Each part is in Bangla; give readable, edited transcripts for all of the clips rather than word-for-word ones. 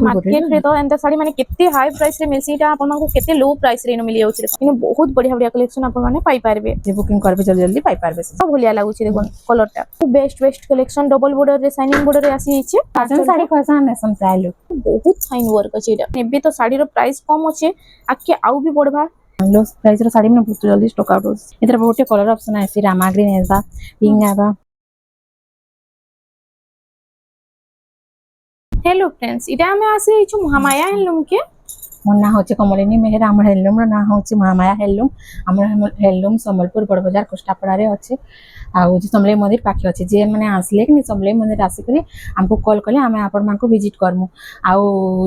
मार्केट रे तो एंता साड़ी माने केते हाई प्राइस रे मिलसीटा आपन मानको केते लो प्राइस रे न मिली जाउछि देखो बहुत बढ़िया बढ़िया कलेक्शन आपन माने पाई पारबे जे बुकिंग करबे जल्दी जल्दी पाई पारबे सब भलिया लागुछि देखो कलरटा best best collection double border रे शाइनिंग बॉर्डर रे आसी हिचे कॉटन साड़ी खसा ने सम प्राइस बहुत फाइन वर्क अछि एटा एबे तो साड़ी रो प्राइस कम अछि आके आउ भी बढ़बा लो प्राइस रो साड़ी में बहुत जल्दी स्टॉक आउट होस इधर बहुत कलर ऑप्शन आसी रामा ग्रीन हेबा पिंक हेबा। हेलो फ्रेंड्स इटा हमें आसे हिचु महामाया हैंडलूम के मोर ना होचे कमलिनी मेहर हमर हैंडलूम रो ना होचे महामाया हैंडलूम हमर हैंडलूम संबलपुर बड़ बाजार कोष्टापड़ा रे अछि आ जे समले मंदिर पाखे अछि जे माने आसले कि समले मंदिर आसी करी हमको कॉल करले हमें आपन मान को विजिट करमु आ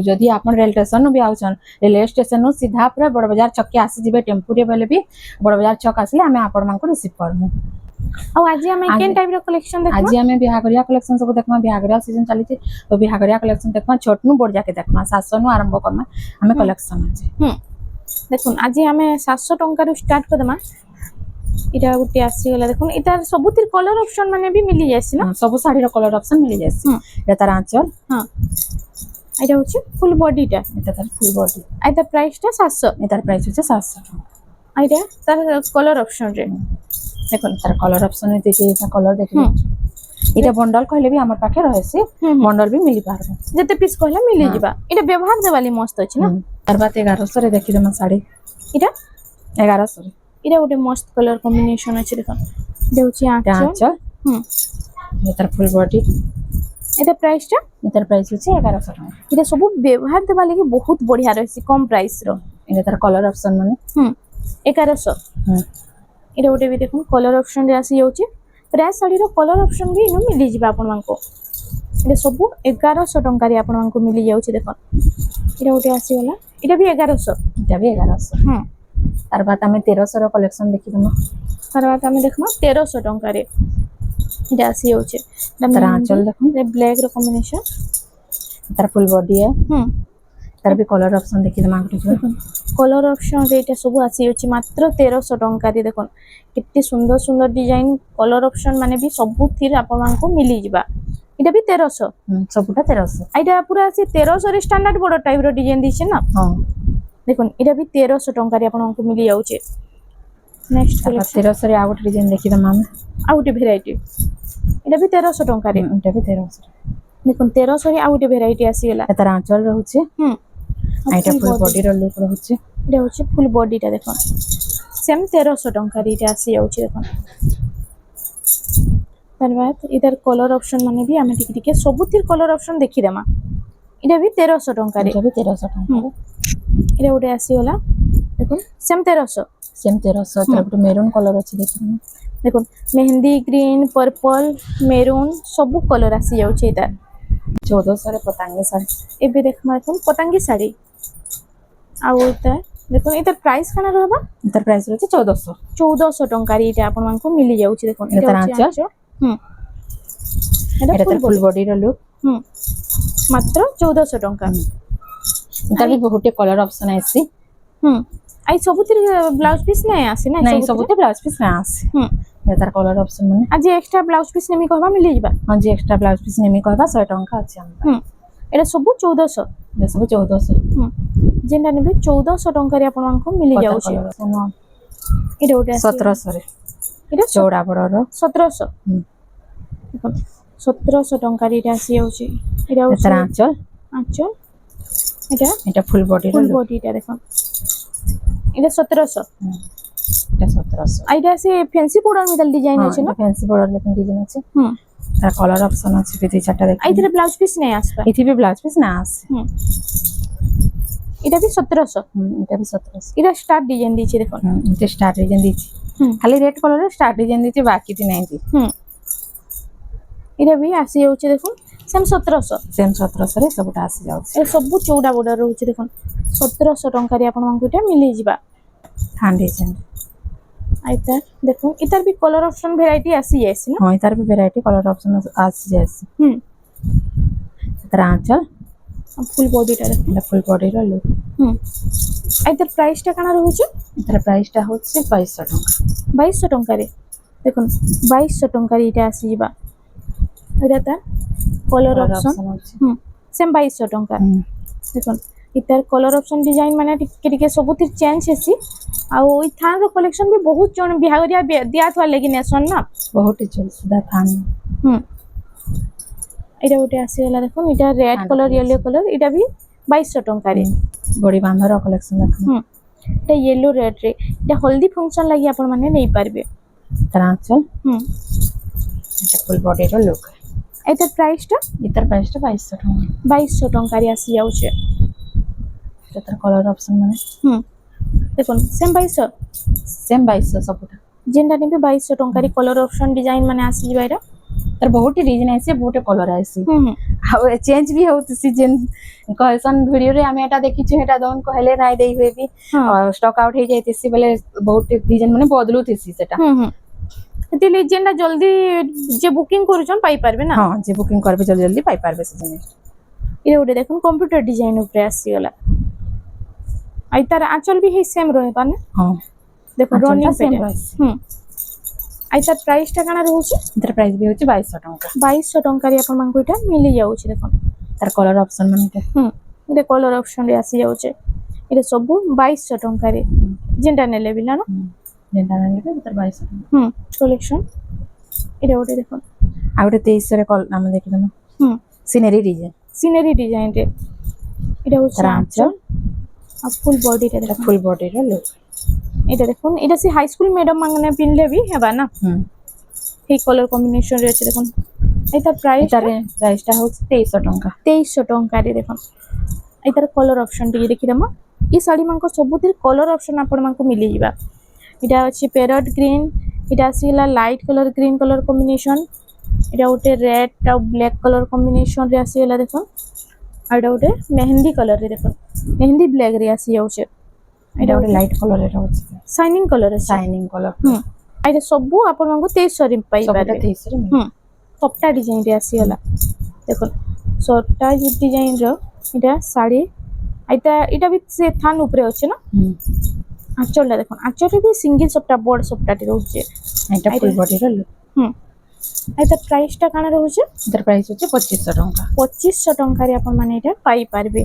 जदी आपन रेल स्टेशन भी आउछन रेलवे स्टेशन सीधा पूरा बड़ बाजार छक के आसी जिबे टेम्पू रे बेले भी बड़ बाजार छक आसले हमें आपन मान को रिसीव करमु। और आज हमें केन टाइप रो कलेक्शन देखमा आज हमें बिहागरिया कलेक्शन सब देखमा बिहागरिया सीजन चली छै तो बिहागरिया कलेक्शन देखमा छोटनु बड़ जाके देखमा 700 नु आरंभ करमा हमें कलेक्शन अछि देखुन आज हमें 700 टंका रो स्टार्ट कर देमा इटा गुटी आसी गेला देखुन इटा सबुतिर कलर ऑप्शन माने भी मिली जायसी ना सब साड़ी रो कलर ऑप्शन मिली जायसी एटा तार आंचल हां इटा होची फुल बॉडीटा एटा तार फुल बॉडी आइता प्राइसटा 700 एटार प्राइस होचे 700 आइटा तार कलर ऑप्शन रे देखो तार कलर ऑप्शन में देखि कलर देखि इटा बंडल कहले भी हमर पाखे रहसी बंडल भी मिली पारबे जते पीस कहला मिली जिबा इटा व्यवहार देवाली मस्त अछि ना तार बात 1100 रे देखि दमा साड़ी इटा 1100 रे इटा गोटे मस्त कलर कॉम्बिनेशन अछि देखो देउछि आंचल तार फुल बॉडी एटा प्राइसटा इतार प्राइस होचे 1100 टका इटा सब व्यवहार देवा लागि बहुत बढ़िया रहसी कम प्राइस रो इटा तार कलर ऑप्शन माने 1100 इटा गोटे भी देखो कलर ऑप्शन रे आसी जाउछि प्राइस साड़ी रो कलर ऑप्शन भी नो मिली जिबा आपन मानको इटा सब 1100 टंका रे आपन मानको मिली जाउछि देखो इटा गोटे आसी गला इटा भी 1100 इटा भी 1100 तार बात हमें 1300 रो कलेक्शन देखि दमा तार बात हमें देखमा 1300 टंका रे इटा आसी जाउछि तार आंचल देखो रे ब्लैक रो कॉम्बिनेशन तार फुल बॉडी है तार भी कलर ऑप्शन देखि दमा कलर ऑप्शन रे इटा सब आसी अछि मात्र 1300 टंका रे देखो कितनी सुंदर सुंदर डिजाइन कलर ऑप्शन माने भी सब थिर आपन मानको मिली जिबा इटा भी 1300 सबटा 1300 आइटा पूरा से 1300 रे स्टैंडर्ड बॉर्डर टाइप रो डिजाइन दिछे ना हां देखो इटा भी 1300 टंका रे आपन मानको मिली जाउछे नेक्स्ट 1300 रे आउट डिजाइन देखि दमा आउट वैरायटी इटा भी 1300 टंका रे इटा भी 1300 देखो 1300 रे आउट वैरायटी आसी गेला तार आंचल रहउछे आइटा फुल बॉडी रो लुक रहउछे इटा होछे फुल बॉडीटा देखो सेम 1300 टंका रे इटा आसी जाउछे देखो तार बाद इधर कलर ऑप्शन माने भी हमें टिक टिके सबुतिर कलर ऑप्शन देखि देमा इटा भी 1300 टंका रे इटा भी 1300 टंका इटा गोटे आसी गला देखो सेम 1300 तार गोटे मेरून कलर अछि देखि देखो मेहंदी ग्रीन पर्पल मेरून सब कलर आसी जाउछे इता 1400 रे पतंगी साड़ी एबे देखमा तुम पतंगी साड़ी आ इता देखो इता प्राइस काना रहबा इतार प्राइस होचे 1400 टंका रे इटा आपन मानको मिली जाउछे देखो इता आंचल एटा फुल बॉडी रो लुक मात्र 1400 टंका इतार भी बहुत कलर ऑप्शन आसी आई सबुतिर ब्लाउज पीस नै आसी ना नहीं सबुतिर ब्लाउज पीस ना आसी इतार कलर ऑप्शन माने आज एक्स्ट्रा ब्लाउज पीस नेमी कहबा मिली जिबा हां जी एक्स्ट्रा ब्लाउज पीस नेमी कहबा 100 टंका अछि हम एटा सब 1400 ये सब 1400 जेंडा नेबे 1400 टंका रे आपन मानको मिली जाउछे एटा गोटे 1700 रे एटा चौड़ा बड़ रो 1700 1700 टंका रे इटा आसी जाउछे एटा इतार आंचल एटा फुल बॉडीटा देखो एटा 1700 এটা 1700 আইটা সে ফ্যান্সি বর্ডার মিডল ডিজাইন আছে না ফ্যান্সি বর্ডার লেকিন ডিজাইন আছে তার কালার অপশন আছে বিধি চারটা দেখি আইতরে ব্লাউজ পিস নাই আসবা এথিবে ব্লাউজ পিস না আছে এটা বি 1700 এটা বি 1700 এটা স্টার ডিজাইন দিছি দেখুন এটা স্টার ডিজাইন দিছি খালি রেড কালারের স্টার ডিজাইন দিছি বাকি তি নাই দি এটা বি আসি যাচ্ছে দেখুন সেম 1700 রে সবটা আসি যাচ্ছে এ সব চৌড়া বর্ডার রହୁଛି দেখুন 1700 টঙ্কা রে আপন মানকু এটা মিলি ଯିବା থান ডিজাইন আইতা দেখুন এটার বি কলর অপশন ভ্যারাইটি আসি যায়ছে না হ্যাঁ এটার বি ভ্যারাইটি কলর অপশন আসি যায়ছে এটার আঁচল ফুল বডিটা দেখুন এটা ফুল বডির লুক আইতার প্রাইসটা কানা রହୁଛି এটার প্রাইসটা হচ্ছে 2200 টাকা 2200 টঙ্কা রে দেখুন 2200 টঙ্কা রে এটা আসি ଯିବା এটা তা কলর অপশন সেম 2200 টঙ্কা দেখুন ইতার কলর অপশন ডিজাইন মানে টিকে টিকে ସବୁଥିରେ ଚେଞ୍ଜ ହେସି ଆଉ ଇ ଥାନ ର କଲେକ୍ସନ ବି ବହୁତ ଜଣ ବିହାଘରିଆ ଦିଆ ଥୁଆ ଲାଗି ନେସନ୍ ନା बहुत ही चल सीधा थान ହୁଁ ଏଇଟା ଗୋଟେ ଆସିଗଲା ଦେଖୁନ ଏଇଟା ରେଡ୍ ଥାନ କଲର ୟେଲୋ collection। କଲର ଏଇଟା ବି 2200 ଟଙ୍କାରେ बड़ी बांधर कलेक्शन देखो ହୁଁ ଏଇଟା ୟେଲୋ ରେଡ୍ ରେ ଏଇଟା ହଳଦୀ ଫଙ୍କସନ ଲାଗି ଆପଣ ମାନେ ନେଇ ପାରିବେ तरह आंचल ହୁଁ এটা ফুল বডি র লুক ଏଇଟା ପ୍ରାଇସ୍ ଟା इतर प्राइस टा 2200 टका 2200 ଟଙ୍କାରେ ଆସି ଯାଉଛି इतर कलर ऑप्शन माने ହୁଁ ଦେଖୁନ ସେମ୍ 2200 सेम 2200 सबटा ଯେନ୍ଟା ନେବେ 2200 ଟଙ୍କାରେ କଲର ଅପସନ ଡିଜାଇନ ମାନେ ଆସିଯିବା ଏଇଟା तर बहुत ही डिजाइन आसी बहुत कलर आसी ହୁଁ ହୁଁ आ चेंज भी होत सीजन कहसन वीडियो रे हमें एटा देखि छु एटा दोन कहले नाइ देई होई भी ହଁ और स्टॉक आउट हो जाइतिसी बेले बहुत डिजाइन माने बदलुतिसी सेटा ହୁଁ ହୁଁ ଏଥିରେ ଯେନ୍ଟା ଜଲ୍ଦି ଯେ ବୁକିଂ କରୁଛନ୍ ପାଇପାରିବେ ନା हां जे बुकिंग करबे जल्दी जल्दी पाई पारबे से जिनिस ଏଇଟା ଗୋଟେ ଦେଖୁନ କମ୍ପ୍ୟୁଟର ଡିଜାଇନ ଉପରେ ଆସିଗଲା ଆଉ ତାର ଆଞ୍ଚଲ ବି ହେଇ ସେମ୍ ରହିବା ନା हां ଦେଖୁନ ଆଞ୍ଚଲଟା ରନିଂ same ପେଟର୍ନ ରହିଛି। ହୁଁ ଆଉ ତାର ପ୍ରାଇସ୍ ଟା କାଣା ରହୁଛି इतर प्राइस भी होची 2200 टका 2200 ଟଙ୍କାରେ ଆପଣମାନଙ୍କୁ ଏଇଟା ମିଳି ଯାଉଛି ଦେଖୁନ तर कलर ऑप्शन माने ହୁଁ ଏଇଟା କଲର ଅପସନ ରେ ଆସି ଯାଉଛି ଏଇଟା ସବୁ 2200 ଟଙ୍କାରେ ଯେନ୍ଟା ନେଲେ ବି ନା जेंटा नाले इतर 2200 टका ହୁଁ କଲେକ୍ସନ ଏଇଟା ଗୋଟେ ଦେଖୁନ आ गोटे 2300 रे कल हम देखिदम ହୁଁ सिनेरी डिजाइन ସିନେରୀ ଡିଜାଇନ ରେ ଏଇଟା ହଉଛି तर ଆଞ୍ଚଲ आंचल ଆଉ ଫୁଲ ବଡିଟା এটা ଦେଖୁନ ফুল বডি র লুক ଏଇଟା ଦେଖୁନ ଏଇଟା ସେ ହାଇସ୍କୁଲ ମ୍ୟାଡମ ମାନେ ପିନ୍ଧଲେ ବି ହେବା ନା এই কলর কম্বিনেশন রয়েছে দেখুন এটার প্রাইস এটার প্রাইসটা হচ্ছে 2300 টଙ୍କା 2300 টঙ্কারে দেখুন এটার কলর অপশন টিকে দেখিদেমা এই শাড়ি মানক সবুতির কলর অপশন আপন মানক মিলি ଯିବା এটা আছে প্যারট গ্রিন এটা আসিলা light colour green colour combination এটা গোটে রেড আর ব্ল্যাক কলর কম্বিনেশন রে আসিলা দেখুন আর এটা গোটে মেহেন্দি কলর রে দেখুন মেহেন্দি ব্ল্যাক রে আসি যাচ্ছে এটা ଗୋଟେ লাইট কলর এর হচ্ছে শাইনিং কলর আছে শাইনিং কলর হুম এটা সবু আপন মানক 2300 রে পাই সবটা পারবে 2300 রে হুম সবটা ডিজাইন রে আসিগলা দেখুন সবটা ডিজাইন র এটা শাড়ি এটা भी से थान উপরে আছে না আঁচলটা দেখুন আঁচলটা भी সিঙ্গেল সবটা বড় সবটাটি রয়েছে এটা ফুল বডি র লুক হুম এটা প্রাইসটা কানা রয়েছে এটার প্রাইস হচ্ছে 2500 টଙ୍କା 2500 টঙ্কারে আপন মানে এটা পাই পারবে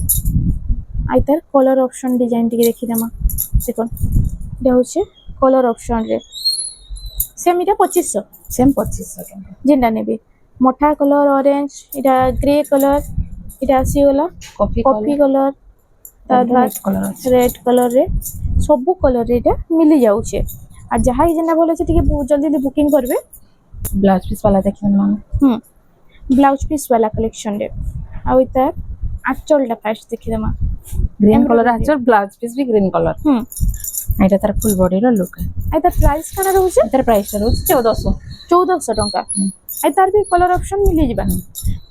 আইতার কলর অপশন ডিজাইন টিকে দেখিদেমা দেখুন এটা হচ্ছে কলর অপশন রে সেম এটা 2500 সেম 2500 টଙ୍କା যেটা নেবে মোটা কলর অরেঞ্জ এটা গ্রে কলর এটা আসিগলা কফি কফি কলর তারপর তারপর কলর আছে রেড কলর রে সবু কলর রে এটা মিলি যাচ্ছে আর যাহা যেটা বলে আছে টিকে জলদি জলদি বুকিং করবে ব্লাউজ পিস वाला দেখেন মানে হুম ব্লাউজ পিস वाला कलेक्शन রে আর তার আঁচলটা ফার্স্ট দেখি দেমা গ্রিন কলর Embroidery। আছে ব্লাউজ পিস भी গ্রিন কলর হুম এটা তার ফুল বডি র লুক আর তার প্রাইস কানা রହୁছে এটার প্রাইসটা হচ্ছে 1400 1400 টঙ্কা আর তার भी কলর অপশন মিলিଯିবা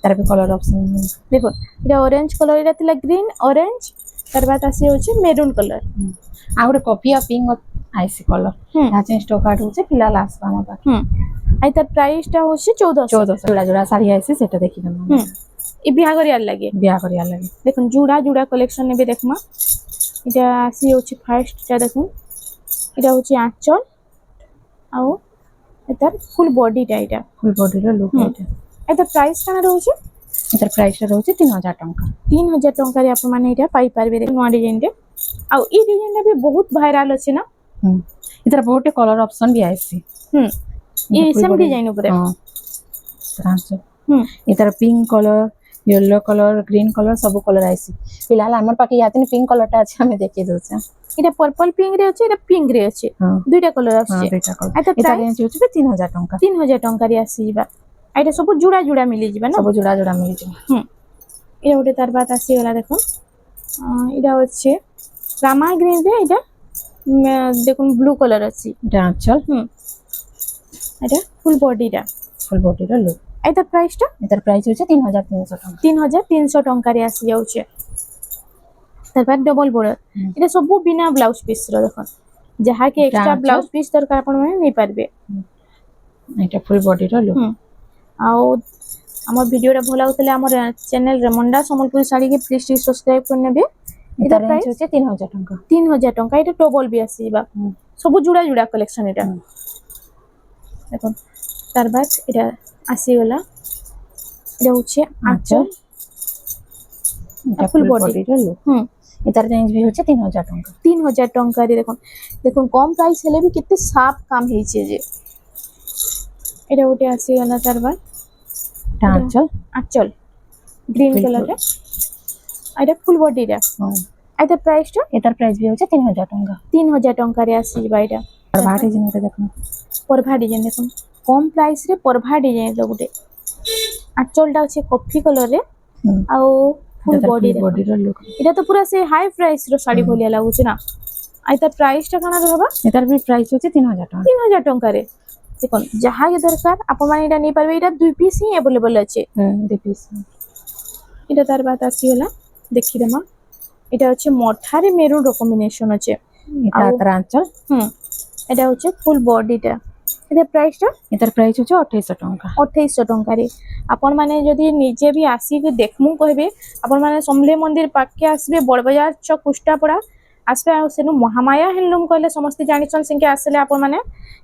তার भी কলর অপশন দেখুন এটা অরেঞ্জ কলর এটা তিলা গ্রিন অরেঞ্জ তার বাদ আসি হচ্ছে মেরুন কলর আর গোটে কফি আর পিঙ্ক আইসি কলর হুম যাচ্ছে স্টক আউট হচ্ছে ফিলহাল আসবা আমার পাখে হুম আর তার প্রাইসটা হচ্ছে 1400 1400 জোড়া জোড়া শাড়ি আইসি সেটা দেখি দেব হুম এই বিহাগরিয়ার লাগে বিয়া করিয়া লাগে দেখুন জুড়া জুড়া কলেকশন নেবে দেখমা এটা আসি হচ্ছে ফার্স্টটা দেখুন এটা হচ্ছে আঁচল ଆଉ এটার ফুল বডিটা এটা ফুল বডি র লুক হুম। এটা এটা প্রাইস কানা রହୁছে এটার প্রাইসটা হচ্ছে 3000 টଙ୍କା 3000 ଟଙ୍କାରେ ଆପଣମାନେ ଏଇଟା ପାଇପାରିବେ ନୂଆ ଡିଜାଇନରେ ଆଉ ଏଇ ଡିଜାଇନଟା ବି ବହୁତ ଭାଇରାଲ ଅଛି ନା হুম এটার বহুত কলর অপশন भी আইসি ହୁଁ এটা ଏଇ full ସେମ୍ body- ଡିଜାଇନ ଉପରେ ହଁ ट्रांसो ହୁଁ এটার pink colour yellow colour green colour सब कलर आइसी फिलहाल हमर पाके यातिन पिंक कलरটা আছে আমি দেখিয়ে দউছি এটা পর্পল পিঙ্ক রে আছে এটা পিঙ্ক রে আছে হ্যাঁ দুইটা কলর হ্যাঁ আসছে দুইটা কলর এটা এটা প্রাইস রেঞ্জ হচ্ছে 3000 টଙ୍କା 3000 ଟଙ୍କାରେ ଆସିଯିବା ଆଉ এটা ସବୁ ଜୁଡା ଜୁଡା ମିଳିଯିବା ନା सब जोड़ा जोड़ा मिल হুম এটা ଗୋଟେ তার বাদ ଆସିଗଲା দেখো এটা হচ্ছে রামা গ্রিন রে এটা দেখুন ব্লু কলর আছে এটা আঁচল হুম এটা ফুল বডিটা ফুল বডি র লুক এটা প্রাইসটা এটার প্রাইস হচ্ছে 3300 টଙ୍କା 3300 ଟଙ୍କାରେ ଆସି ଯାଉଛି তারপর ডবল বর্ডর হুম। এটা সব বিনা ব্লাউজ পিস র দেখুন যাহাকে এটা এক্সট্রা আঁচল। ব্লাউজ পিস দরকার আপন মানে নেই পারবে এটা ফুল বডি র লুক হুম ଆଉ আমার ভিডিওটা ভাল লাগুলে আমার চ্যানেল রে মন্ডা সম্বলপুরি শাড়ি কে প্লিজ টিকে সবসক্রাইব করে নেবে এটা এটা রেঞ্জ প্রাইস হচ্ছে 3000 টଙ୍କା 3000 ଟଙ୍କା এটা ডবল বি আসিবা হুম। সবু জুড়া জুড়া কালেকশন এটা হুম। দেখুন তার বাদ এটা আসিগলা এটা হচ্ছে আঁচল এটা ফুল ফুল বডি বডির লুক হুম এটার রেঞ্জ ବି হচ্ছে 3000 ଟଙ୍କା 3000 ଟଙ୍କାରେ ଦେଖୁন দেখুন কম প্রাইস ହେଲେ ବି କେତେ ସାଫ କାମ ହେଇଛି ଯେ এটা ଗୋଟେ ଆସିଗଲା ତାର ବା এটা আঁচল ଆଞ୍ଚଲ গ্রিন Full কলর রে এটা ফুল বডিটা এটা প্রাইসটা এটার প্রাইস ବି হচ্ছে 3000 ଟଙ୍କା 3000 ଟଙ୍କାରେ ଆସିଯିବା ଏଇଟା আর ভাটি জিনিসটা দেখুন পরভা ডিজাইন দেখুন কম প্রাইস রে পরভা ডিজাইন ର ଗୋଟେ আঁচলটা ଅଛି কফি কলর রে ଆଉ ফুল বডি রে বডির লুক এটা তো পুরা সে হাই প্রাইস ର শাড়ি ভলিয়া লাগুଛି না আর তার প্রাইসটা কানা रहबा এটার ବି প্রাইস হচ্ছে 3000 ଟଙ୍କା 3000 ଟଙ୍କାରେ দেখুন যাহা কি দরকার আপন মানে এটা নেই পারবে এটা দুই পিস হি अवेलेबल আছে দুই পিস এটা তার বাত আসিগলা দেখি দেমা এটা হচ্ছে মঠারে মেরুন র কম্বিনেশন আছে এটা তার আঁচল এটা হচ্ছে ফুল বডিটা এটা প্রাইসটা এটার প্রাইস হচ্ছে 2800 ଟଙ୍କା 2800 ଟଙ୍କାରେ আপন মানে যদি নিজে भी আসিকি দেখমু কহবে আপন মানে সমলেই মন্দির পাকে আসবে বড়বাজার চক কুষ্টাপড়া আসবে আর সেনু মহামায়া হ্যান্ডলুম কইলে সমস্ত জানিছন সেকে আসলে আপন মানে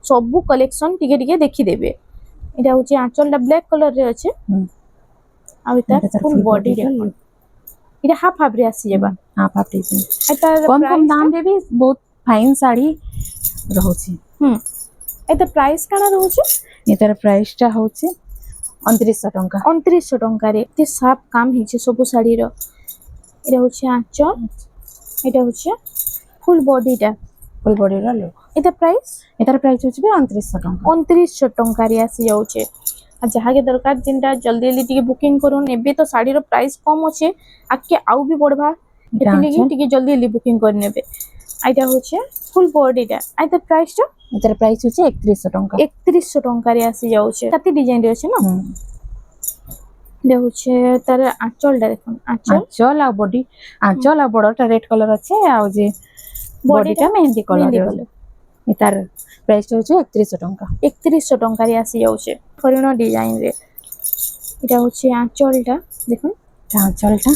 সবু কালেকশন টিকে টিকে দেখি দেবে এটা হচ্ছে আঁচলটা ব্ল্যাক কালার রে আছে আর এটা ফুল বডি রে এটা হাফ হাফ রে আসি যাবা হাফ হাফ ডিজাইন এটা কম কম দাম রে भी बहुत ফাইন শাড়ি রହୁଛି এটা প্রাইস কানা রହୁଛି এটার প্রাইসটা হচ্ছে 2900 ଟଙ୍କା 2900 ଟଙ୍କାରେ ଏତେ ସାଫ କାମ ହେଇଛି ସବୁ ଶାଢୀର এটা হচ্ছে আঁচল এটা হচ্ছে ফুল বডিটা ফুল বডির লুক এটা প্রাইস এটার প্রাইস হচ্ছে 2900 ଟଙ୍କା 2900 ଟଙ୍କାରେ আসি যাଉଛି আর যাহাকে দরকার যেটা জলদি জলদি টিকে বুকিং করুন এবে তো শাড়ীর প্রাইস কম আছে আকে আউ বি বড়বা এতিলিগি টিকে জলদি জলদি বুকিং করে নেবে এটা হচ্ছে ফুল বডিটা এটা প্রাইসটা এটার প্রাইস হচ্ছে 3100 ଟଙ୍କା 3100 ଟଙ୍କାରେ আসি যাଉଛି কাতি ডিজাইন রে আছে না এটা হচ্ছে তার আঁচলটা দেখুন আঁচল আর বডি আঁচল আর বড়টা রেড কালার আছে আর যে বডিটা মেহেন্দি কালার এটার প্রাইসটা হচ্ছে 3100 ଟଙ୍କା 3100 ଟଙ୍କାରେ আসি যাচ্ছে হরিণ ডিজাইন রে এটা হচ্ছে আঁচলটা দেখুন আঁচলটা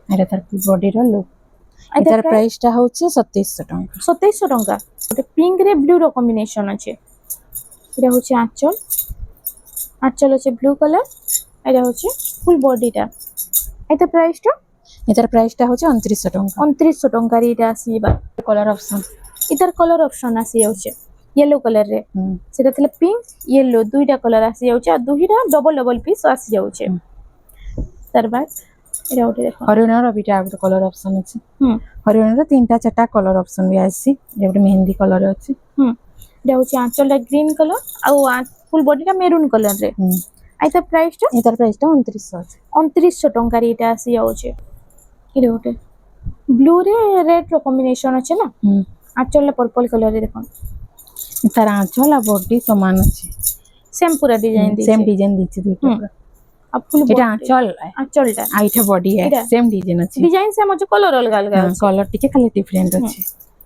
এটা তার বডির লুক এটার প্রাইসটা হচ্ছে 2700 ଟଙ୍କା 2700 ଟଙ୍କା ଗୋଟେ পিঙ্ক রে ব্লু র কম্বিনেশন আছে এটা হচ্ছে আঁচল আঁচল হচ্ছে ব্লু কালার এটা হচ্ছে ফুল বডিটা এটা প্রাইসটা এটার প্রাইসটা হচ্ছে 2900 ଟଙ୍କା 2900 ଟଙ୍କାରେ এটা আসিবা কলার অপশন এটার কলর অপশন আসি যাচ্ছে येलो कलर रे সেটা তাহলে পিঙ্ক येलो দুইটা কলর আসি যাচ্ছে আর দুইটা ডবল ডবল পিস আসি যাচ্ছে তার বাদ এটা ওটা দেখো হরিণর বিটা একটা কলর অপশন আছে হরিণর তিনটা চারটা কলর অপশন বি আসছে যেটা মেহেন্দি কলর আছে এটা হচ্ছে আঁচলটা গ্রিন কালার আর ফুল বডিটা মেরুন কালার রে আইতা প্রাইসটা এটার প্রাইসটা 2900 আছে 2900 ଟଙ୍କାରେ এটা আসি যাচ্ছে এটা ওটা ব্লু রে রেড র কম্বিনেশন আছে না আঁচলটা পার্পল কালার রে দেখুন তার আঁচল আর বডি সমান আছে সেম পুরা ডিজাইন দিছে সেম ডিজাইন দিচ্ছে দুইটা আর ফুল এটা আঁচল আঁচলটা আর এটা বডি সেম ডিজাইন আছে ডিজাইন সেম আছে কলর অলগা অলগা আছে কলর টিকে খালি ডিফারেন্ট আছে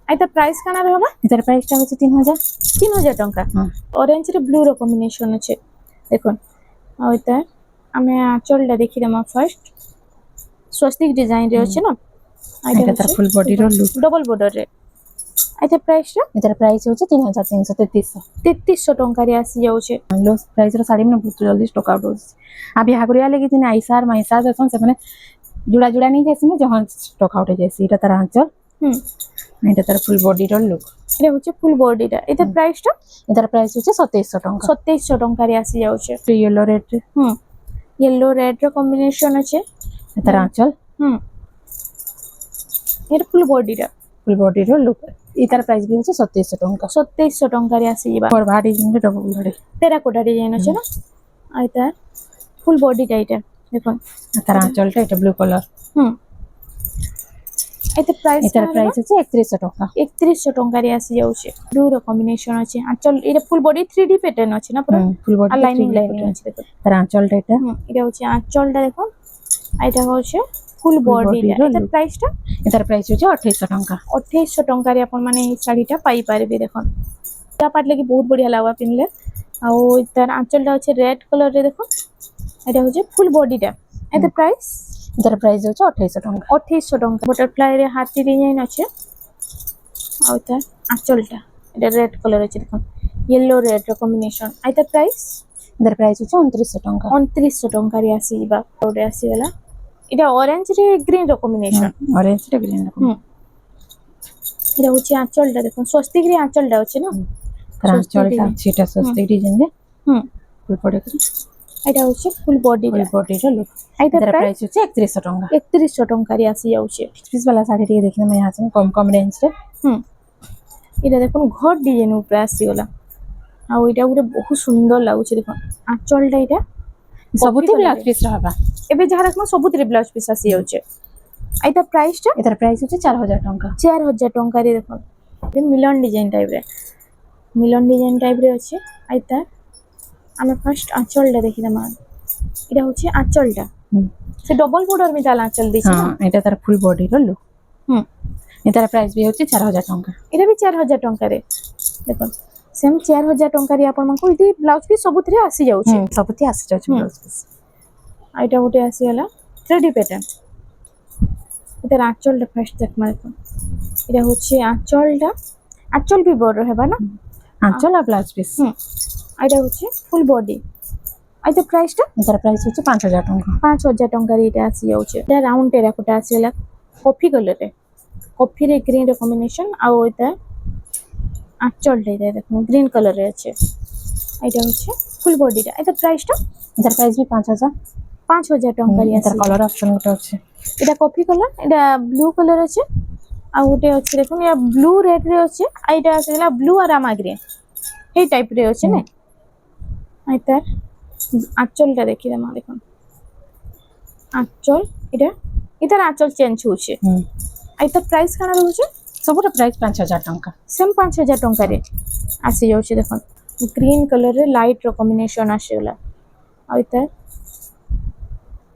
আইতা প্রাইস কানা रहबा এটার প্রাইসটা হচ্ছে 3000 3000 ଟଙ୍କା অরেঞ্জ রে ব্লু র কম্বিনেশন আছে দেখুন আর এটা আমি আঁচলটা দেখি দেমা ফার্স্ট স্বস্তিক ডিজাইন রে আছে না এটা তার ফুল বডির লুক ডবল বর্ডর রে আইতা প্রাইসটা এটার প্রাইস হচ্ছে 3333 ଟଙ୍କାରେ আসি যাচ্ছে লো প্রাইস র শাড়ি মানে বহুত জলদি স্টক আউট হচ্ছে আর বিহাগুড়িয়া লাগি দিন আইসার মাইসার দেখুন সেখানে জুড়া জুড়া নিয়ে যাচ্ছে না যখন স্টক আউট হয়ে যাচ্ছে এটা তার আঁচল এটা তার ফুল বডির লুক এটা হচ্ছে ফুল বডিটা এটা প্রাইসটা এটার প্রাইস হচ্ছে 2700 ଟଙ୍କା 2700 ଟଙ୍କାରେ আসি যাচ্ছে ইয়েলো রেড येलो रेड র কম্বিনেশন আছে তার আঁচল এটা ফুল বডিটা ফুল বডির লুক এটার প্রাইস भी হচ্ছে 2700 ଟଙ୍କା 2700 ଟଙ୍କାରେ আসি যাবা और भारी जिंदे डबल धड़े টেরাকোটা ডিজাইন আছে না আর এটা ফুল বডিটা এটা দেখুন তার আঁচলটা এটা ব্লু কালার এটা প্রাইস এটার প্রাইস হচ্ছে 3100 ଟଙ୍କା 3100 ଟଙ୍କାରେ আসি যাচ্ছে ব্লু র কম্বিনেশন আছে আঁচল এটা ফুল বডি 3D প্যাটার্ন আছে না পুরো ফুল বডি আর লাইনিং আছে দেখুন তার আঁচলটা এটা এটা হচ্ছে আঁচলটা দেখুন আর এটা হচ্ছে ফুল বডিটা এটার প্রাইসটা এটার প্রাইস হচ্ছে 2800 ଟଙ୍କା 2800 ଟଙ୍କାରେ আপন মানে এই শাড়িটা পাই পারবে দেখুন এটা পাটলে কি বহুত বড়িয়া লাগবা পিনলে আর তার আঁচলটা হচ্ছে রেড কালার রে দেখুন এটা হচ্ছে ফুল বডিটা এটার প্রাইস এটার প্রাইস হচ্ছে 2800 ଟଙ୍କା 2800 ଟଙ୍କା বটরফ্লাই রে হাতি ডিজাইন আছে আর তার আঁচলটা এটা রেড কালার আছে দেখুন येलो রেড র কম্বিনেশন এটার প্রাইস এটার প্রাইস হচ্ছে 2900 ଟଙ୍କା 2900 ଟଙ୍କାରେ আসিবা ওরে আসিগলা এটা অরেঞ্জ রে গ্রিন র কম্বিনেশন অরেঞ্জ টা গ্রিন রকম হুম এটা হচ্ছে আঁচলটা দেখুন স্বস্তিক রে আঁচলটা আছে না তার স্বস্তিক আঁচলটা design। আছে এটা স্বস্তিক ডিজাইন রে হুম ফুল বডি করে এটা হচ্ছে ফুল বডিটা ফুল বডির লুক এইটা এটার প্রাইস প্রাইস হচ্ছে 3100 টাকা 3100 ଟଙ୍କାରେ ଆସି ଯାଉଛି পিস वाला শাড়ি টিকে দেখি আমি আছে কম কম রেঞ্জ রে হুম এটা দেখুন ঘর ডিজাইন উপরে ଆସିଗଲା ଆଉ ଏଇଟା ଗୋଟେ ବହୁତ ସୁନ୍ଦର ଲାଗୁଛି ଦେଖୁন ଆঁଚଲଟା ଏଇଟା ସବୁଠି ବ୍ଲାଉଜ ପିସ୍ ରହିବା ଏବେ ଯାହା ଦେଖୁନ ସବୁଥିରେ ବ୍ଲାଉଜ ପିସ୍ ଆସି ଯାଉଛି ଏଇଟା ପ୍ରାଇସଟା এটার প্রাইস হচ্ছে 4000 টাকা 4000 ଟଙ୍କାରେ ଦେଖୁন ଏ ମିଲନ ଡିଜାଇନ ଟାଇପରେ ଅଛି ଏଇଟା ଆମେ ଫାର୍ଷ୍ଟ ଆঁଚଲଟା ଦେଖିଦେମା এটা হচ্ছে আঁচলটা সে ডবল বর্ডার में তাহলে আঁচল দিছে না হ্যাঁ এটা তার ফুল বডির লুক হুম এটার প্রাইস ବି হচ্ছে 4000 টাকা এটা ବି 4000 ଟଙ୍କାରେ দেখুন সেম 4000 ଟଙ୍କାରେ ଆପଣଙ୍କୁ ଏଠି ବ୍ଲାଉଜ ପିସ୍ ସବୁଥିରେ ଆସି ଯାଉଛି ସବୁଠି ଆସି ଯାଉଛି ବ୍ଲାଉଜ ପିସ୍ ଏଇଟା ଗୋଟେ ଆସିଗଲା 3D প্যাটার্ন এটার আঁচলটা ফার্স্ট দেখমা দেখুন এটা হচ্ছে আঁচলটা আঁচল भी বড় হেবা না আঁচল আর ব্লাউজ পিস এটা হচ্ছে ফুল বডি এটা প্রাইসটা এটার প্রাইস হচ্ছে 5000 টাকা 5000 ଟଙ୍କାରେ এটা ଆସି ଯାଉଛି এটা ରାଉଣ୍ଡ ଟେରାକୋଟା ଆସିଗଲା କଫି କଲରରେ କଫିରେ ଗ୍ରୀନ ର କମ୍ବିନେସନ ଆଉ এটা আঁচলটা এটা দেখুন গ্রিন কালারে আছে এটা হচ্ছে ফুল বডিটা এটা প্রাইসটা এটার প্রাইস भी 5000 5000 ଟଙ୍କାରେ এটার আসি কালার অপশন ଗୋଟେ ଅଛି এটা কফি কালার এটা ব্লু কালার আছে ଆଉ ଗୋଟେ ଅଛି ଦେଖୁନ ଏହା ବ୍ଲୁ ରେଡ୍ ରେ ଅଛି ଆଉ ଏଇଟା ଆସିଗଲା ବ୍ଲୁ আর ରାମା ଗ୍ରୀନ এই টাইপ রে ଅଛି না ଏଇଟା আঁচলটা ଦେଖିଦେମା দেখুন আঁচল এটা এটার আঁচল চেঞ্জ হচ্ছে ଏଇଟା ପ୍ରାଇସ୍ କାଣା ରହୁଛି ସବୁର ପ୍ରାଇସ୍ 5000 ଟଙ୍କା ସେମ୍ 5000 ଟଙ୍କାରେ ଆସି ଯାଉଛି ଦେଖୁନ ଗ୍ରୀନ୍ କଲରରେ ଲାଇଟ୍ ର କମ୍ବିନେସନ ଆସିଗଲା ଆଉ ଏଇଟା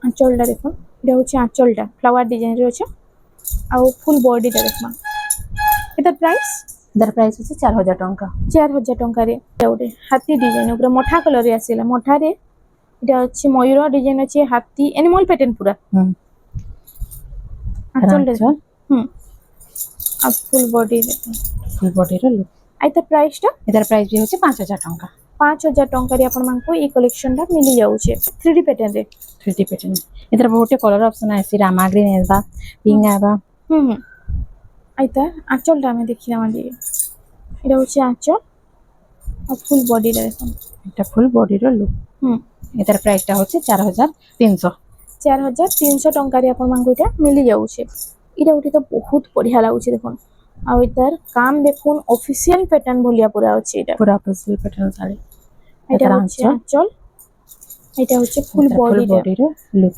ଆঁଚଲଟା ଦେଖୁନ এটা হচ্ছে আঁচলটা ফ্লাওয়ার ডিজাইনের আছে ଆଉ ফুল বডিটা দেখমা এটা প্রাইস এটার প্রাইস হচ্ছে 4000 ଟଙ୍କା 4000 ଟଙ୍କାରେ এটা ଗୋଟେ ହାତୀ ଡିଜାଇନ ଉପରେ ମଠା କଲରରେ ଆସିଲା ମଠାରେ এটা হচ্ছে ময়ূর ডিজাইন আছে হাতি এনিমাল প্যাটার্ন পুরা আঁচলটা আঁচল হুম আর ফুল বডি দেখুন ফুল বডির লুক ଏଇଟା ପ୍ରାଇସଟା এটার প্রাইস ବି হচ্ছে 5000 ଟଙ୍କା 5000 ଟଙ୍କାରେ ଆପଣମାନଙ୍କୁ এই କଲେକ୍ସନଟା ମିଳି ଯାଉଛି 3D ପ୍ୟାଟର୍ନରେ 3D প্যাটার্ন এটার ବହୁତ କଲର ଅପସନ ଅଛି ରାମା ଗ୍ରୀନ ହେବା ପିଙ୍କ ହେବା হুম হুম এইটা আঁচলটা আমি দেখিলাম দিয়ে এটা হচ্ছে আঁচল আর ফুল বডিটা দেখুন এটা ফুল বডির লুক হুম এটার প্রাইসটা হচ্ছে 4300 4300 ଟଙ୍କାରେ ଆପଣମାନଙ୍କୁ ଏଇଟା ମିଳି ଯାଉଛି ଏଇଟା ଗୋଟେ ତ ବହୁତ ବଢିଆ ଲାଗୁଛି ଦେଖୁন ଆଉ ଏଟାର କାମ দেখুন অফিসিয়াল প্যাটার্ন ভলিয়া পুরা আছে এটা পুরা অফিসিয়াল প্যাটার্ন শাড়ি এটা হচ্ছে আঁচল এটা হচ্ছে ফুল ফুল বডিটা বডির লুক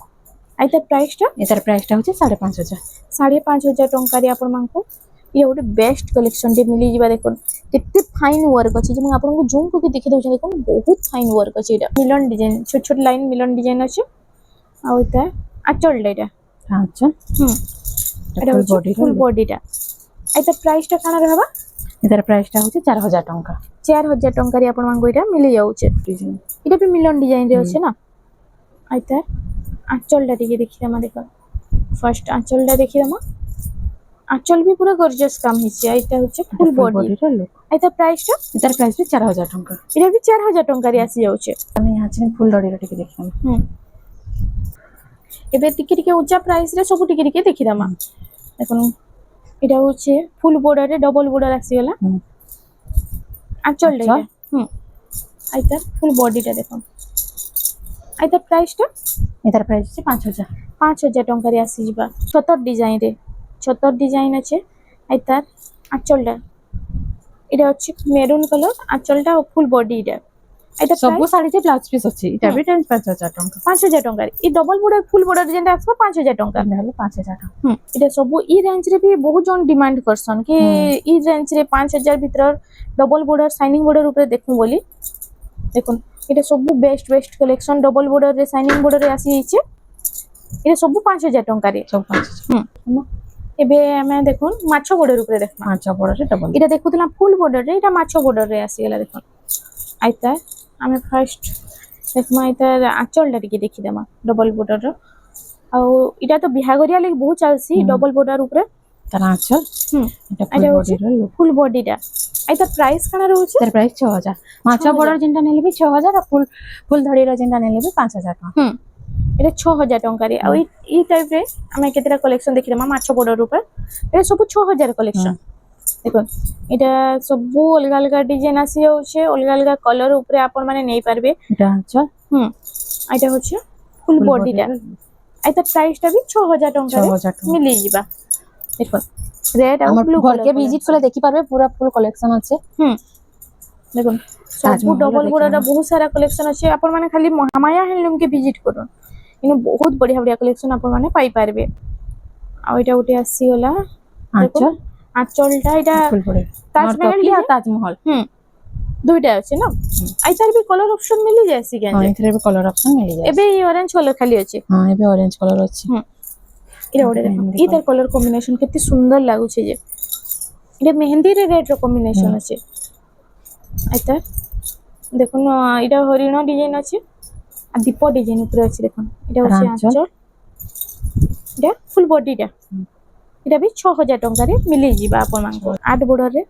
এইটা প্রাইসটা এটার প্রাইসটা হচ্ছে 5500 5500 ଟଙ୍କାରେ ଆପଣମାନଙ୍କୁ ଇଏ ଗୋଟେ ବେଷ୍ଟ କଲେକ୍ସନଟେ ମିଳିଯିବା ଦେଖୁন କେତେ ଫାଇନ୍ ୱାର୍କ ଅଛି ଯେ ମୁଁ ଆପଣଙ୍କୁ ଜୁମ୍ କରିକି ଦେଖି ଦଉଛି ଦେଖୁନ ବହୁତ ଫାଇନ୍ ୱାର୍କ ଅଛି ଏଇଟା ମିଲନ ଡିଜାଇନ ଛୋଟ ଛୋଟ ଲାଇନ ମିଲନ ଡିଜାଇନ ଅଛି ଆଉ ଏଟା ଆঁଚଲଟା ଏଇଟା আচ্ছা হুম এটা ফুল হচ্ছে বডির ফুল বডিটা এইটা প্রাইসটা কাଣା রহবা এটার প্রাইসটা হচ্ছে 4000 ଟଙ୍କା 4000 ଟଙ୍କାରେ ଆପଣମାନଙ୍କୁ ଏଇଟା ମିଳି ଯାଉଛି এটা ବି মিলন ডিজাইନରେ ଅଛି ନା এইটা আঁচলটা ଟିକେ ଦେଖିଦେମା ଦେଖ ফার্স্ট আঁচলটা ଦେଖିଦେমা আঁচল ବି পুরো গর্জিয়াস কাম ହେଇଛି এইটা হচ্ছে ফুল বডি বডির লুক এইটা প্রাইসটা এটার প্রাইস ବି 4000 ଟଙ୍କା এটা ବି 4000 ଟଙ୍କାରେ ଆସି ଯାଉଛି আমি আছে ফুল দড়ির ଟିକେ ଦେଖିବା ହୁଁ ଏବେ ଟିକେ ଟିକେ ଉଚ୍ଚା ପ୍ରାଇସ୍ ରେ ସବୁ ଟିକେ ଟିକେ ଦେଖିଦେମା ଦେଖୁନ এটা হচ্ছে ফুল বর্ডারে ডবল বর্ডার আসিগলা আঁচলটা এটা হুম এইটা ফুল বডিটা দেখুন এইটা প্রাইসটা এটার প্রাইস হচ্ছে 5000 5000 ଟଙ୍କାରେ ଆସିଯିବା ଛତର ଡିଜାଇନରେ ଛତର ଡିଜାଇନ ଅଛି এইটা আঁচলটা এটা হচ্ছে মেরুন কালার আঁচলটা ও ফুল বডি এটা এটা ସବୁ ଶାଢୀରେ ବ୍ଲାଉଜ ପିସ୍ ଅଛି এটা ବି 5000 ଟଙ୍କା 5000 ଟଙ୍କାରେ এই ডবল বর্ডার ফুল বর্ডার যেটা আসবে 5000 ଟଙ୍କା ତାହେଲେ 5000 ଟଙ୍କା এটা ସବୁ ଇ ରେଞ୍ଜ ରେ ବି ବହୁତ ଜଣ ଡିମାଣ୍ଡ କରସନ୍ କି ଇ ରେଞ୍ଜ ରେ 5000 ଭିତର ଡବଲ বর্ডার সাইনিং বর্ডার উপরে দেখুন বলি দেখুন এটা ସବୁ বেস্ট কলেকশন ডবল বর্ডার রে সাইনিং বর্ডার রে আসি যাইছে এটা ସବୁ 5000 ଟଙ୍କାରେ ସବୁ 5000 ଏବେ ଆମେ দেখুন মাছ বর্ডার উপরে দেখমা ପାଞ୍ଚ ବଡରେ ଡବଲ এটা দেখুতলা ফুল বর্ডার রে এটা মাছ বর্ডার রে আসিগলা দেখুন আইতা ଆମେ ফার্স্ট দেখমা এটার আঁচলটা ଟିକେ ଦେଖିଦେମা ডবল বর্ডার ର ଆଉ এটা তো বিহাগরিয়া লাগি বহুত চালছি ডবল বর্ডার উপরে ତାର ଆଞ୍ଚଲ এটা ফুল এটা হচ্ছে বডিର লুক ফুল বডিটা এটা প্রাইস কানা রହୁଛି ତାର ପ୍ରାଇସ୍ 6000 ମାଛ ବଡର ଯେନ୍ଟା ନେଲେ ବି 6000 ଆଉ ফুল ଧଡିର ଯେନ୍ଟା ନେଲେ ବି 5000 ଟଙ୍କା এটা 6000 ଟଙ୍କାରେ ଆଉ ଏଇ ଟାଇପ ରେ ଆମେ କେତେଟା କଲେକ୍ସନ ଦେଖିଦେମା ମାଛ ବର୍ଡର ଉପରେ এটা ସବୁ 6000 କଲେକ୍ସନ দেখুন এটা ସବୁ ଅଲଗା ଅଲଗା ଡିଜାଇନ ଆସି ଯାଉଛି ଅଲଗା ଅଲଗା କଲର ଉପରେ ଆପଣ ମାନେ ନେଇ পারবে এটা আঁচল এটা হচ্ছে ফুল বডিটা এটা প্রাইসটা ବି 6000 ଟଙ୍କାରେ 6000 ଟଙ୍କା। মিলি ଯିବା দেখুন রেড আর আমার ব্লু ঘরকে ভিজিট করে দেখি পারবে পুরা ফুল কালেকশন আছে দেখুন তাজমহল ସବୁ ଡବଲ ଦେଖିବା। ବୋର୍ଡର ବହୁତ ସାରା କଲେକ୍ସନ ଅଛି ଆପଣ ମାନେ ଖାଲି ମହାମାୟା ହ୍ୟାଣ୍ଡଲୁମ୍ କେ ভিজিট করুন কিন্তু ବହୁତ ବଢିଆ ବଢିଆ କଲେକ୍ସନ ଆପଣ ମାନେ ପାଇ পারবে ଆଉ এটা ଗୋଟେ ଆସିଗଲା আঁচল আঁচলটা এটা ফুল বডি তাজমহল আর তাজমহল দুইটা আছে না আইতার ବି কলর অপশন মিলি যায় সি হ্যাঁ এଥିରେ ବି কলর অপশন মিলি যায় ଏବେ এই অরেঞ্জ কলর খালি ଅଛି হ্যাঁ ଏବେ অরেঞ্জ কলর ଅଛି এটা ଗୋଟେ দেখুন এই তার কলর কম্বিনেশন কেତେ সুন্দর লাগুছে যে এটা মেহেন্দি রে রেড র কম্বিনেশন আছে আইতা দেখুন এটা হরিণ ডিজাইন আছে আর দীপ ডিজাইন উপরে আছে দেখুন এটা হচ্ছে আঁচল। আঁচল এটা ফুল বডিটা এটা ବି 6000 ଟଙ୍କାରେ ମିଲି ଯିବା ଆପଣମାନଙ୍କୁ ଆଠ ବୋର୍ଡରରେ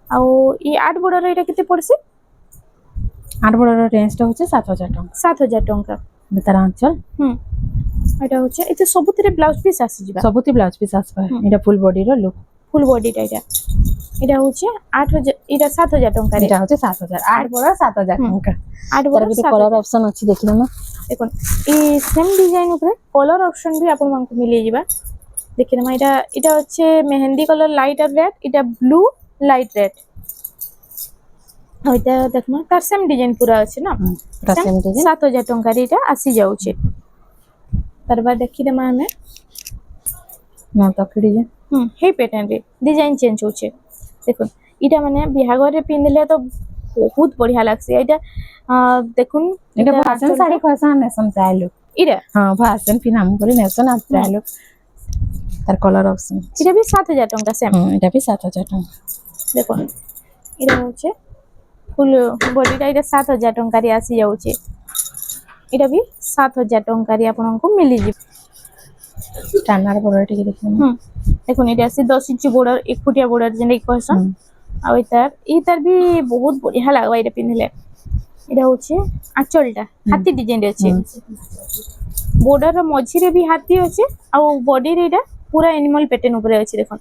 ଆଉ এই আট ବୋର୍ଡର এটা କେତେ ପଡିଛି আট বড়র রেঞ্জটা হচ্ছে 7000 টাকা 7000 ଟଙ୍କା তার আঁচল এটা হচ্ছে এতে ସବୁଥିରେ ব্লাউজ পিস ଆସିଯିବା ସବୁତି ব্লাউজ পিস আসবে এটা ফুল বডির লুক ফুল বডিটা এটা হচ্ছে 8000 এটা 7000 ଟଙ୍କାରେ এটা হচ্ছে 7000 আট বড় 7000 টাকা আট তার ବୋର୍ଡର ভিতরে কলর অপশন ଅଛି ଦେଖିଲା না দেখুন এই সেম ডিজাইন উপরে কলর অপশন भी ଆପଣମାନଙ୍କୁ মিলি ଯିବା ଦେଖିଲେ মা এটা এটা হচ্ছে মেহেন্দি কলর লাইট আর রেড এটা ব্লু লাইট রেড ওইটা দেখমা তার সেম ডিজাইন পুরা আছে না এটা সেম ডিজাইন 7000 ଟଙ୍କାରେ এটা আসি যাଉଛି তার বাদ ଦେଖିଦେମା ଆମେ না তো কি ডিজাইন হেই প্যাটার্ন রে ডিজাইন চেঞ্জ হচ্ছে দেখুন এটা মানে বিহাঘরে পিন্ধিলে তো বহুত বঢ়িয়া লাগছে এটা দেখুন এটা ভাষণ শাড়ি খসন নেসন প্রায় লুক এটা হ্যাঁ ভাষণ পিনাম করে নেসন আর প্রায় লুক তার কলর অপশন এটা भी 7000 ଟଙ୍କା সেম এটা भी 7000 টাকা দেখুন এটা হচ্ছে ফুল বডিটা এটা 7000 ଟଙ୍କାରେ আসি যাଉଛି এটা भी 7000 ଟଙ୍କାରେ ଆପଣଙ୍କୁ ମିଲି ଯିବ স্ট্যান্ডার্ড বড় টিকে দেখুন দেখুন এটা আছে 10 ইঞ্চি বর্ডার 1 ফুটিয়া বর্ডার যেন কহসন আর এইটার भी বহুত বঢ়িয়া লাগবা এটা পিন্ধিলে এটা হচ্ছে আঁচলটা হাতি ডিজাইন আছে বর্ডার মঝিরে भी হাতি আছে আর বডির এটা পুরা এনিমাল প্যাটার্ন উপরে আছে দেখুন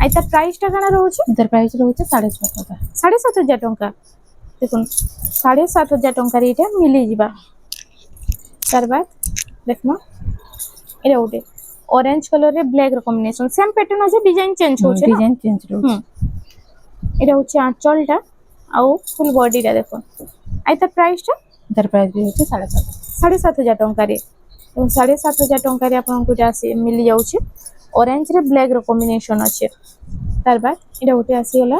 আর তার প্রাইসটা কেন রয়েছে এটার প্রাইস রয়েছে 7500 7000 ଟଙ୍କା দেখুন 7500 ଟଙ୍କାରେ এটা মিলি ଯିବା তার বাদ দেখমা এটা ওটে অরেঞ্জ কালার রে ব্ল্যাক র কম্বিনেশন সেম প্যাটার্ন আছে ডিজাইন চেঞ্জ হচ্ছে না ডিজাইন চেঞ্জ রয়েছে এটা হচ্ছে আঁচলটা আর ফুল বডিটা দেখুন আর তার প্রাইসটা এটার প্রাইস ବି হচ্ছে 7500 7500 ଟଙ୍କାରେ এবং 7500 ଟଙ୍କାରେ ଆପଣଙ୍କୁ এটা আসি মিলি যাଉଛି অরেঞ্জ রে ব্ল্যাক র কম্বিনেশন আছে তার বাদ এটা ওটে আসিগলা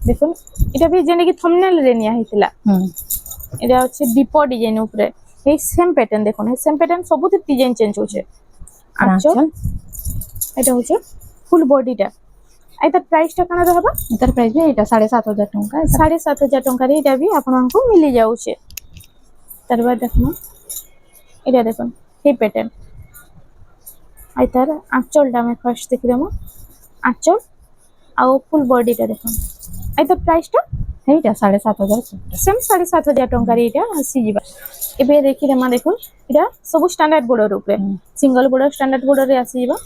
দেখুন এটা भी যেনে কি থম্বনেল রে নিয়া হইতিলা এটা হচ্ছে দীপ ডিজাইন উপরে এই সেম প্যাটার্ন দেখুন এই সেম প্যাটার্ন সবুতে ডিজাইন চেঞ্জ হচ্ছে আঁচল এটা হচ্ছে ফুল বডিটা আর তার প্রাইসটা কেন রহবা এটার প্রাইস ବି এটা 7500 টাকা 7500 ଟଙ୍କାରେ এটা भी ଆପଣଙ୍କୁ মিলি যাଉଛି তার বাদ দেখুন এটা দেখুন এই প্যাটার্ন আর তার আঁচলটা আমি ফার্স্ট দেখিলাম আঁচল আর ফুল বডিটা দেখুন আর তার প্রাইসটা এইটা 7500 সেম 7500 ଟଙ୍କାରେ এটা আসি ଯିବା ଏବେ ଦେଖିଦେମା দেখুন এটা ସବୁ স্ট্যান্ডার্ড বর্ডর উপরে সিঙ্গল বর্ডর স্ট্যান্ডার্ড বর্ডরে আসি ଯିବା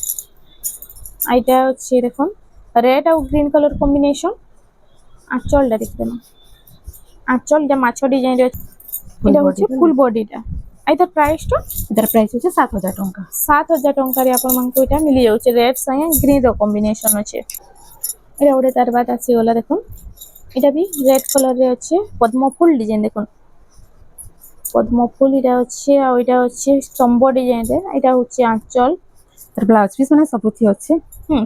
আর এটা হচ্ছে দেখুন রেড আর গ্রিন কালার কম্বিনেশন আঁচলটা দেখদেমা আঁচলটা মাছ ডিজাইন রে এটা হচ্ছে ফুল বডিটা আর তার প্রাইসটা এটার প্রাইস হচ্ছে 7000 টাকা 7000 ଟଙ୍କାରେ ଆପଣଙ୍କୁ এটা মিলি যাଉଛି রেড সাথে গ্রিন র কম্বিনেশন আছে এটা ওরে তার বাদ আসিগলা দেখুন এটা भी রেড কালার রে আছে পদ্ম ফুল ডিজাইন দেখুন পদ্ম ফুল এটা হচ্ছে আর এটা হচ্ছে স্তম্ভ ডিজাইন রে এটা হচ্ছে আঁচল তার ব্লাউজ পিস মানে সবুতি আছে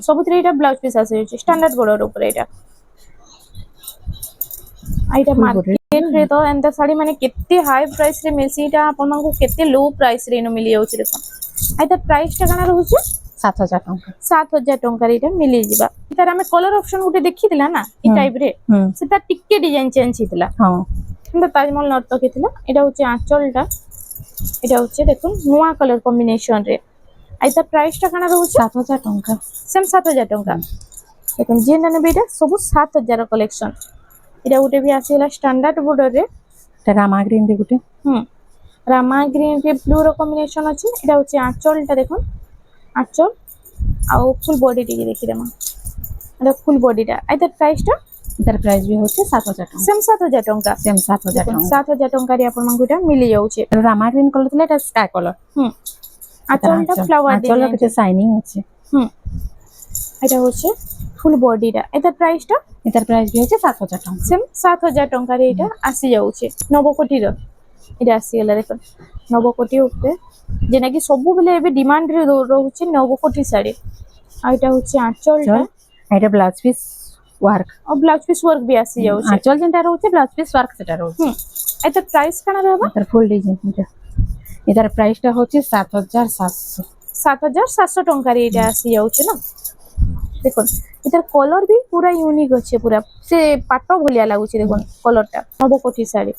ସବୁଥିରେ এটা ব্লাউজ পিস আসে হচ্ছে স্ট্যান্ডার্ড বর্ডর উপরে এটা আর এটা মার্কেট রে তো এন্তা শাড়ি মানে কেতে হাই প্রাইস রে মিলছি এটা ଆପଣଙ୍କୁ কেতে লো প্রাইস রে নো মিলি যাଉଛି দেখুন আর তার প্রাইসটা কেন রହୁଛି 7000 টাকা 7000 ଟଙ୍କାରେ এটা মিলি ଯିବା ତାର ଆମେ କଲର ଅପସନ ଗୋଟେ ଦେଖିଥିଲା ନା এই টাইপ রে সেটা টিকে ডিজাইন চেঞ্জ হইଥିଲା হ্যাঁ কিন্তু তাজমহল নর্তক হইଥିଲା এটা হচ্ছে আঁচলটা এটা হচ্ছে দেখুন নোয়া কালার কম্বিনেশন রে আর তার প্রাইসটা কেন রହୁଛି 7000 টাকা সেম 7000 ଟଙ୍କା দেখুন যে নেবে এটা সবু 7000 কলেকশন এটা গোটে भी আসিগলা স্ট্যান্ডার্ড বর্ডর রে এটা রামা গ্রিন রে গুটে রামা গ্রিন রে ব্লু র কম্বিনেশন আছে এটা হচ্ছে আঁচলটা দেখুন আঁচল ଆଉ ফুল বডি টিকে ଦେଖିଦେମା এটা ফুল বডিটা এটার প্রাইসটা এটার প্রাইস ବି হচ্ছে 7000 ଟଙ୍କା সেম 7000 ଟଙ୍କା সেম 7000 ଟଙ୍କା 7000 ଟଙ୍କାରେ ଆପଣଙ୍କୁ এটা মিলি যাଉଛି রামা গ্রিন কলর ଥିଲା এটা স্কাই কলর হুম আঁচলটা ফ্লাওয়ার আঁচল ডিজাইন কেতে শাইনিং আছে হুম এটা হচ্ছে ফুল বডিটা এটার প্রাইসটা এটার প্রাইস ବି হচ্ছে 7000 ଟଙ୍କା সেম 7000 ଟଙ୍କାରେ এটা আসি যাଉଛି নবকোটির এটা আসিগলা দেখুন নবকোটি উপরে যেনাকি ସବୁବେଳେ ଏବେ ଡିମାଣ୍ଡରେ ରହୁଛି ନବକୋଟି ଶାଢ଼ୀ ଆଉ এটা হচ্ছে আঁচলটা এটা ব্লাউজ পিস ওয়ার্ক ଆଉ ବ୍ଲାଉଜ ପିସ୍ ୱାର୍କ ବି ଆସି ଯାଉଛି আঁচল যেটা রয়েছে ব্লাউজ পিস ওয়ার্ক সেটা রয়েছে হুম এটার প্রাইস কানা रहबा এটার ফুল ডিজাইন এটা এটার প্রাইসটা হচ্ছে 7700 7700 ଟଙ୍କାରେ এটা আসি যাଉଛି না দেখুন এটার কলর ବି পুরা ୟୁନିକ୍ ଅଛି ପୁରା ସେ ପାଟ ଭଳିଆ ଲାଗୁଛି ଦେଖୁন କଲରଟା ନବକୋଟି ଶାଢ଼ୀ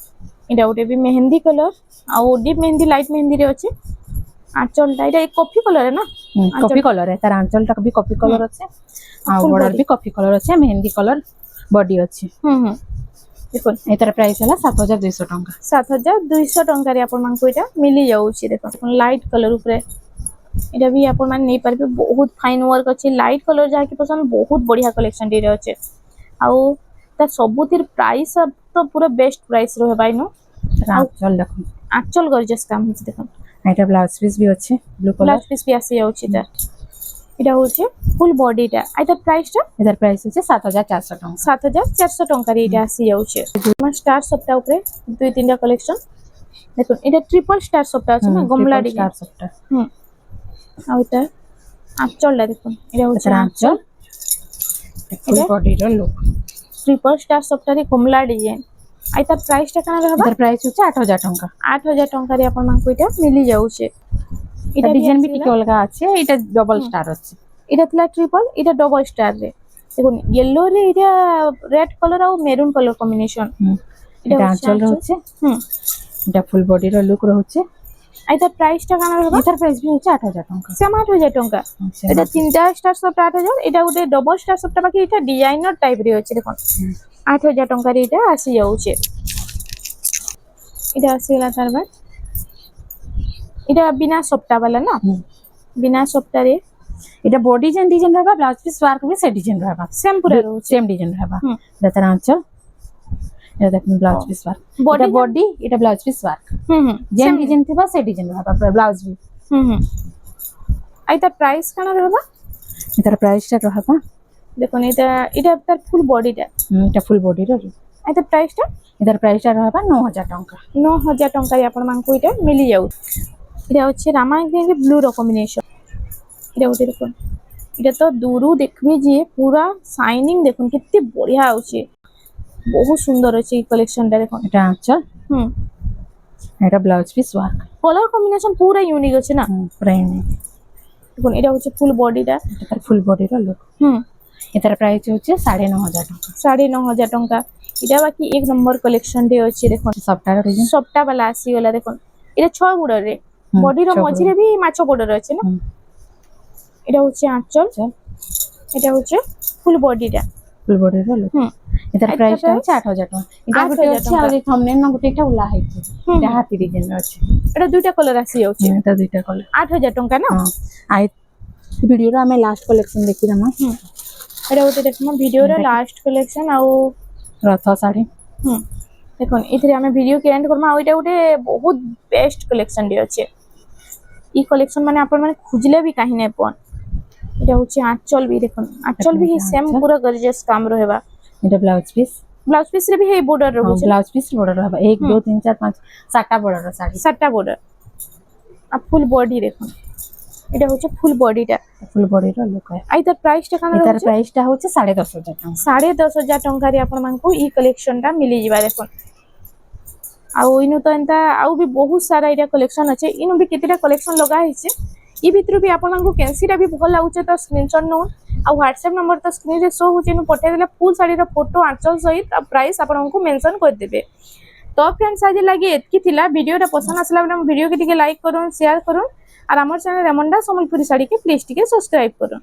এটা ଗୋଟେ ବି ମେହେନ୍ky କଲର ଆଉ ଡିପ୍ ମେହେନ୍ଦି ଲାଇଟ୍ ମେହେନ୍ky ରେ ଅଛି আঁচলটা এটা কফি কলর না কফি কলর তার আঁচলটা भी কফি কলর আছে আর বর্ডার भी কফি কলর আছে মেহেন্দি কলর বডি আছে হুম হুম দেখুন এটার প্রাইস হলা 7200 ଟଙ୍କା 7200 ଟଙ୍କାରେ ଆପଣମାନଙ୍କୁ এটা মিলি যাଉଛି দেখুন লাইট কলর উপরে এটা भी ଆପଣ ମାନେ ନେଇ ପାରିବେ ବହୁତ ଫାଇନ ୱାର୍କ ଅଛି ଲାଇଟ୍ କଲର ଯାହାକି ପସନ୍ଦ ବହୁତ ବଢିଆ କଲେକ୍ସନ ଟିରେ ଅଛି ଆଉ ତା ସବୁଥିର ପ୍ରାଇସ୍ ତ ପୁରା ବେଷ୍ଟ ପ୍ରାଇସ୍ ରହିବା ଇନୁ আঁচল দেখুন ଆକ୍ଚୁଆଲ ଗର୍ଜିୟସ୍ କାମ ହେଇଛି ଦେଖୁন এটা ব্লাউজ পিস भी ଅଛି ব্লু কলর ব্লাউজ পিস ବି ଆସି ଯାଉଛି ତା এটা হচ্ছে ফুল বডিটা এটা প্রাইসটা এটার প্রাইস হচ্ছে 7400 ଟଙ୍କା 7400 ଟଙ୍କାରେ এটা আসি যাচ্ছে আমার স্টার সবটা উপরে দুই তিনটা কালেকশন দেখুন এটা ট্রিপল স্টার সবটা আছে না গমলা ডিজাইন স্টার সবটা হুম আর এটা আঁচলটা দেখুন এটা হচ্ছে এটা আঁচল ফুল বডির লুক ট্রিপল স্টার সবটারে কমলা ডিজাইন আর তার প্রাইসটা কানা रहबा এটার প্রাইস হচ্ছে 8000 ଟଙ୍କା 8000 ଟଙ୍କାରେ ଆପଣମାନଙ୍କୁ এটা মিলি যাচ্ছে এটা ডিজাইন ବି ଟିକେ ଅଲଗା আছে এটা ডবল স্টার আছে এটা ଥିଲା ট্রিপল এটা ডবল স্টার রে দেখুন ইয়েলো রে এটা রেড কালার আর মেরুন কালার কম্বিনেশন এটা আঁচল রয়েছে হুম এটা ফুল বডির লুক রয়েছে আর তার প্রাইসটা কানা रहबा এটার প্রাইস भी হচ্ছে 8000 ଟଙ୍କା সেম 8000 ଟଙ୍କା এটা তিনটা স্টার সবটা 8000 এটা ଗୋଟେ ডবল স্টার সবটা বাকি এটা ডিজাইনার টাইপ রে আছে দেখুন 8000 ଟଙ୍କାରେ এটা আসি যাচ্ছে এটা আসিলা তার বাদ এটা বিনা সপ্তা वाला না বিনা সপ্তাহে এটা বডি ডিজাইন रहबा ব্লাউজ পিস ওয়ার্ক भी से डिजाइन रहबा সেম পুরা রয়েছে সেম ডিজাইন रहबा এটা তার আঁচল এটা দেখুন ব্লাউজ পিস ওয়ার্ক এটা বডি এটা ব্লাউজ পিস ওয়ার্ক হুম হুম যেম ডিজাইন থিবা से डिजाइन रहबा ব্লাউজ भी হুম হুম আর তার প্রাইস কানা रहबा এটার প্রাইসটা रहबा দেখুন এটা এটা তার ফুল বডিটা এটা ফুল বডির আর তার প্রাইসটা এটার প্রাইসটা रहबा 9000 ଟଙ୍କା 9000 ଟଙ୍କାରେ ଆପଣମାନଙ୍କୁ এটা মিলি যাଉଛି এটা হচ্ছে রামা গ্রিন ব্লু র কম্বিনেশন এটা ଗୋଟେ দেখুন এটা তো দূরু দেখবে যে পুরা শাইনিং দেখুন কেতে বঢ়িয়া আছে বহুত সুন্দর আছে এই কালেকশনটা দেখুন এটা আঁচল হুম এটা blouse piece work colour combination পুরা ইউনিক আছে না প্রাইম দেখুন এটা হচ্ছে ফুল বডিটা এটা ফুল বডির লুক হুম এটার প্রাইস হচ্ছে 9500 ଟଙ୍କା 9500 ଟଙ୍କା এটা বাকি এক নম্বর কালেকশন রে আছে দেখুন সবটার ডিজাইন সবটা বালা আসি গলা দেখুন এটা 6 গুড় রে বডির মঝিরে भी মাছ বর্ডার আছে না এটা হচ্ছে আঁচল এটা হচ্ছে ফুল বডিটা ফুল বডির লুক এটার প্রাইসটা হচ্ছে 8000 ଟଙ୍କା এটা ଗୋଟେ ଅଛି ଆଉ এই থম্বনেল না ଗୋଟେ এটা উলা ହେଇଛି এটা হাতি ডিজাইন আছে এটা দুইটা কালার আসি যাচ্ছে এটা দুইটা কলর 8000 ଟଙ୍କା না আই ভিডিওর আমি লাস্ট কালেকশন দেখিরামা এটা ଗୋଟେ দেখুন ভিডিওর লাস্ট কালেকশন ଆଉ রথ শাড়ি দেখুন এଥିରେ ଆମେ ভিডিও কে এন্ড করমা ଆଉ এটা ଗୋଟେ বহুত বেস্ট কালেকশন টি আছে এই কালেকশন মানে আপন মানে খুঁজলে भी কাহি নাই পন এটা হচ্ছে আঁচল भी দেখুন আঁচল भी সেম পুরো গর্জিয়াস কাম रहबा এটা ব্লাউজ পিস রে भी हे বর্ডर রହୁছে ব্লাউজ পিস বর্ডর रहबा 1 2 3 4 5 7টা বর্ডর শাড়ি 7টা বর্ডর আর ফুল বডি দেখুন এটা হচ্ছে ফুল বডিটা ফুল বডির লুক হয় আই তার প্রাইসটা কানা এটার রହୁছে প্রাইসটা হচ্ছে 10500 ଟଙ୍କା 10500 ଟଙ୍କାରେ ଆପଣମାନଙ୍କୁ এই কালেকশনটা মিলি ଯିବା দেখুন ଆଉ ଇନୁ ତ ଏନ୍ତା ଆଉ ବି ବହୁତ ସାରା ଏଇଟା କଲେକ୍ସନ ଅଛି ଇନୁ ବି କେତେଟା କଲେକ୍ସନ ଲଗା ହେଇଛି ଇ ଭିତରୁ ବି ଆପଣଙ୍କୁ କେନ୍ସିଟା ବି ଭଲ ଲାଗୁଛି ତ ସ୍କ୍ରିନଶଟ ନଉନ୍ ଆଉ ହ୍ୱାଟ୍ସଆପ୍ ନମ୍ବର ତ ସ୍କ୍ରିନରେ ଶୋ ହଉଛି ଇନୁ ପଠେଇଦେଲେ ଫୁଲ୍ ଶାଢ଼ୀର ଫଟୋ ଆଞ୍ଚଲ ସହିତ ଆଉ ପ୍ରାଇସ୍ ଆପଣଙ୍କୁ ମେନସନ କରିଦେବେ ତ ଫ୍ରେଣ୍ଡସ୍ ଆଜି ଲାଗି ଏତିକି ଥିଲା ଭିଡ଼ିଓଟା ପସନ୍ଦ ଆସିଲା ବେଲେ ଭିଡ଼ିଓକେ ଟିକେ ଲାଇକ୍ କରୁନ୍ ସେୟାର କରୁନ୍ আর আমার চ্যানেল রেমন্ডা সম্বলপুরী শাড়িকে প্লিজ টিকে সবসক্রাইব করুন।